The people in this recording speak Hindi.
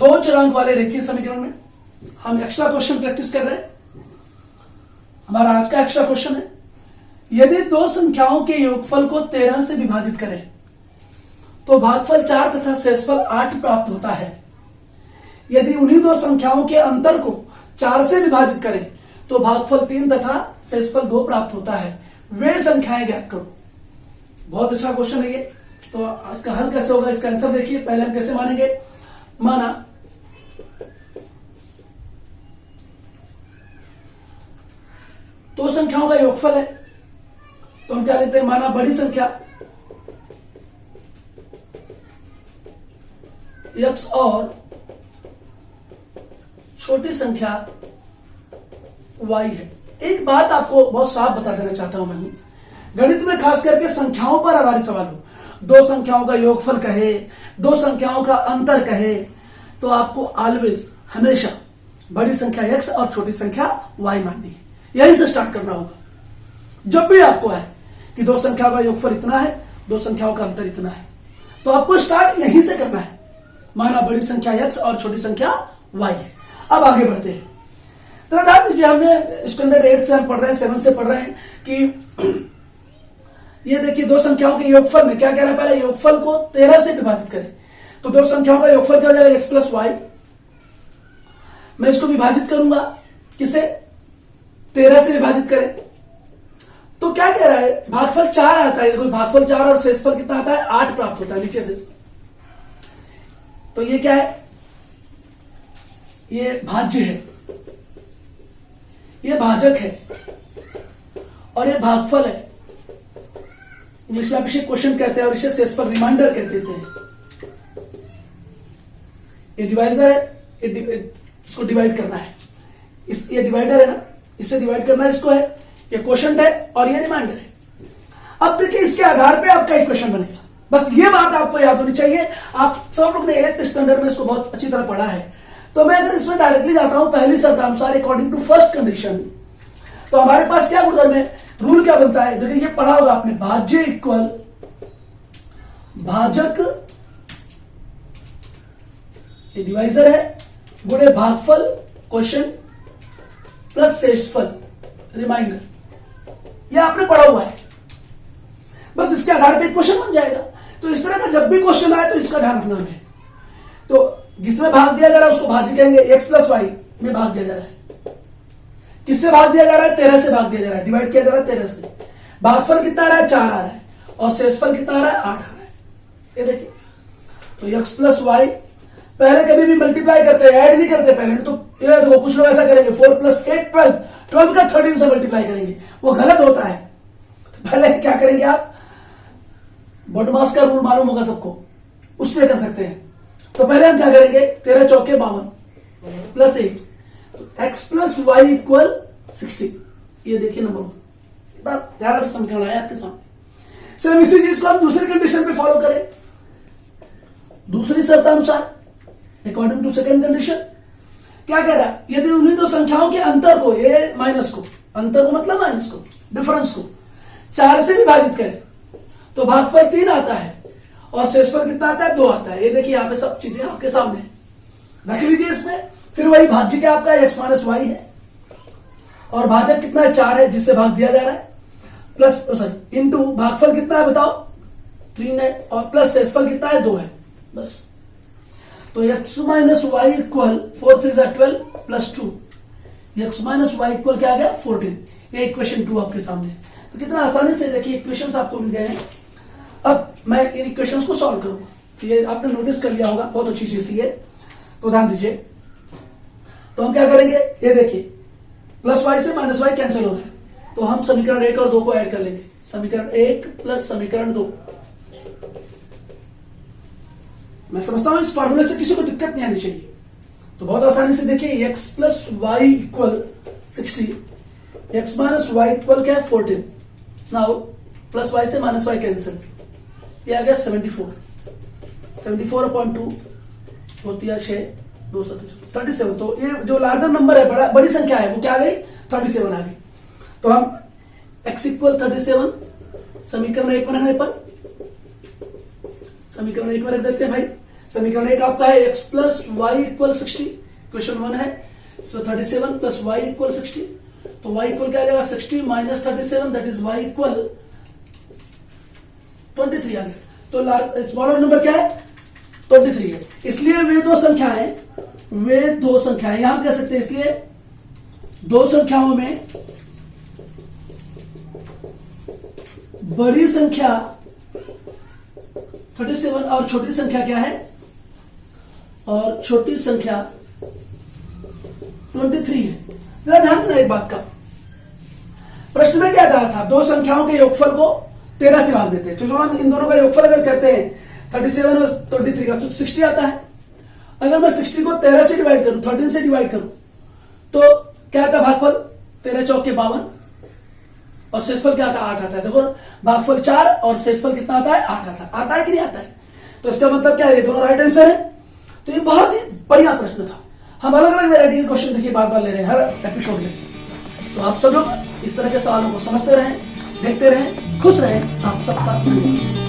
दो चरांक वाले रेखीय समीकरण में हम एक्स्ट्रा क्वेश्चन प्रैक्टिस कर रहे हैं। हमारा आज का एक्स्ट्रा क्वेश्चन है, यदि दो संख्याओं के योगफल को 13 से विभाजित करें तो भागफल 4 तथा शेषफल 8 प्राप्त होता है। यदि उन्हीं दो संख्याओं के अंतर को 4 से विभाजित करें तो भागफल 3 तथा शेषफल 2 प्राप्त होता है। वे संख्याएं ज्ञात करो। बहुत अच्छा क्वेश्चन है ये। तो इसका हल कैसे होगा, इसका आंसर देखिए। पहले हम कैसे मानेंगे, माना दो संख्याओं का योगफल है तो हम क्या लेते हैं, माना बड़ी संख्या x और छोटी संख्या y है। एक बात आपको बहुत साफ बता देना चाहता हूं मैं, गणित में खास करके संख्याओं पर आधारित सवाल हो, दो संख्याओं का योगफल कहे, दो संख्याओं का अंतर कहे, तो आपको ऑलवेज हमेशा बड़ी संख्या x और छोटी संख्या y माननी है। यहीं से स्टार्ट करना होगा। जब भी आपको है कि दो संख्याओं का योगफल इतना है, दो संख्याओं का अंतर इतना है, तो आपको स्टार्ट यहीं से करना है। माना बड़ी संख्या x और छोटी संख्या y है। अब आगे बढ़ते हैं। तो ध्यान दीजिए, हमने स्टैंडर्ड 8 से हम पढ़ रहे हैं, 7 से पढ़ रहे हैं कि ये देखिए दो संख्याओं के योगफल में क्या कह रहा है, पहले योगफल को 13 से विभाजित करें तो दो संख्याओं का योगफल क्या हो जाएगा, x प्लस वाई। मैं इसको विभाजित करूंगा, किसे, 13 से विभाजित करें तो क्या कह रहा है, भागफल 4 आता है। भागफल 4 और शेषफल कितना आता है, 8 प्राप्त होता है नीचे से। तो ये क्या है, ये भाज्य है, ये भाजक है और ये भागफल है। इंग्लिश में आप इसे क्वेश्चन कहते हैं और इसे शेषफल रिमाइंडर कहते हैं। ये डिवाइजर है, इसको डिवाइड करना है। ये डिवाइडर है ना, इससे डिवाइड करना है इसको है, ये क्वेश्चन है और ये रिमाइंडर है। अब देखिए इसके आधार पे आपका इक्वेशन बनेगा। बस ये बात आपको याद होनी चाहिए। आप सब लोग ने 8th स्टैंडर्ड में इसको बहुत अच्छी तरह पढ़ा है। तो मैं अगर इसमें डायरेक्टली जाता हूं पहली शर्तानुसार अकॉर्डिंग टू फर्स्ट कंडीशन, तो हमारे पास क्या गुणधर्म है, रूल क्या बनता है, देखिए ये पढ़ा होगा आपने, भाज्य इक्वल भाजक, ये डिवाइजर है, गुणे भागफल क्वेश्चन प्लस शेषफल रिमाइंडर। ये आपने पढ़ा हुआ है। बस इसके आधार पे क्वेश्चन बन जाएगा। तो इस तरह का जब भी क्वेश्चन आए तो इसका ध्यान रखना है। तो जिसमें भाग दिया जा रहा है उसको भाज्य कहेंगे, x प्लस वाई में भाग दिया जा रहा है। किससे भाग दिया जा रहा है, 13 से भाग दिया जा रहा है, डिवाइड किया जा रहा है 13 से। भागफल कितना आ रहा है, 4 आ रहा है और शेषफल कितना आ रहा है, 8 आ रहा है। ये देखिए, तो x प्लस वाई पहले कभी भी मल्टीप्लाई करते हैं, ऐड नहीं करते पहले। तो ये देखो कुछ लोग ऐसा करेंगे, 4 प्लस 8 12, 12 का 13 से मल्टीप्लाई करेंगे, वो गलत होता है। तो पहले क्या करेंगे आप, बॉडमास का रूल मालूम होगा सबको, उससे कर सकते हैं। तो पहले हम क्या करेंगे, 13 चौके 52 plus 8, x plus y equal 60। ये देखिए नंबर 1, ध्यान से समीकरण आया आपके सामने। सेम इसी चीज को हम दूसरी कंडीशन पे फॉलो करें, दूसरी शर्तानुसार अकॉर्डिंग टू सेकंड कंडीशन। क्या कह रहा है, यदि उन्हीं दो संख्याओं के अंतर को, ये माइनस को, अंतर को मतलब माइनस को, डिफरेंस को 4 से विभाजित करें तो भागफल 3 आता है और शेषफल कितना आता है, 2 आता है। ये देखिए यहाँ पे सब चीजें आपके सामने रख लीजिए इसमें। फिर वही भाज्य क्या आपका x माइनस वाई है और भाजक कितना है, 4 है जिससे भाग दिया जा रहा है, प्लस सॉरी इंटू भागफल कितना है बताओ, 3 है और प्लस शेषफल कितना है, 2 है। बस तो x minus y equal 4 3 12 plus 2, x minus y equal क्या आ गया, 14। ये इक्वेशन 2 आपके सामने। तो कितना आसानी से देखिए इक्वेशंस आपको मिल गए हैं। अब मैं इन इक्वेशंस को सॉल्व करूंगा। तो ये आपने नोटिस कर लिया होगा, बहुत अच्छी चीज थी ये। तो ध्यान दीजिए, तो हम क्या करेंगे, ये देखिए प्लस वाई से माइनस वाई कैंसिल हो रहा है, तो हम समीकरण 1 और 2 को ऐड कर लेंगे। समीकरण 1 प्लस समीकरण 2। मैं समझता हूं इस फॉर्मूले से किसी को दिक्कत नहीं आनी चाहिए। तो बहुत आसानी से देखिए, x plus y equal 60, x minus y equal क्या है, 14। नाउ प्लस वाई से माइनस वाई कैंसिल, ये आ गया 74। 74/2 होती है 6 237। तो ये जो लार्जर नंबर है, बड़ी संख्या है, वो क्या आ गई, 37 आ गई। तो हम x इक्वल 37 समीकरण 1 में रखने पर, समीकरण 1 में रख देते हैं भाई। समीकरण 1 आपका है x plus y equal 60, question 1 है। सो 37 प्लस वाई इक्वल 60, तो y इक्वल क्या आ जाएगा 60 minus 37, that is y equal 23 आ गया। तो स्मॉलर नंबर क्या है 23 है, इसलिए वे दो संख्याएं यहां कह सकते हैं, इसलिए दो संख्याओं में बड़ी संख्या 37 और छोटी संख्या क्या है, और छोटी संख्या 23 है। जरा ध्यान देना एक बात का, प्रश्न में क्या कहा था, दो संख्याओं के योगफल को 13 से भाग देते हैं, तो हम इन दोनों का योगफल अगर करते हैं 37 और 23 का, तो 60 आता है। अगर मैं 60 को 13 से डिवाइड करूं, 13 से डिवाइड करूं, तो क्या आता है भागफल 13 चौक के 52, और शेषफल क्या आता है 8 आता है। देखो भागफल 4 और शेषफल कितना आता है 8 आता है कि नहीं आता है। तो इसका मतलब क्या है, ये दोनों राइट आंसर है। तो ये बहुत ही बढ़िया प्रश्न था। हम अलग अलग वैरायटी के क्वेश्चन देखिए बार बार ले रहे हैं हर एपिसोड में। तो आप सब लोग इस तरह के सवालों को समझते रहें, देखते रहें, खुश रहें। आप सबका धन्यवाद।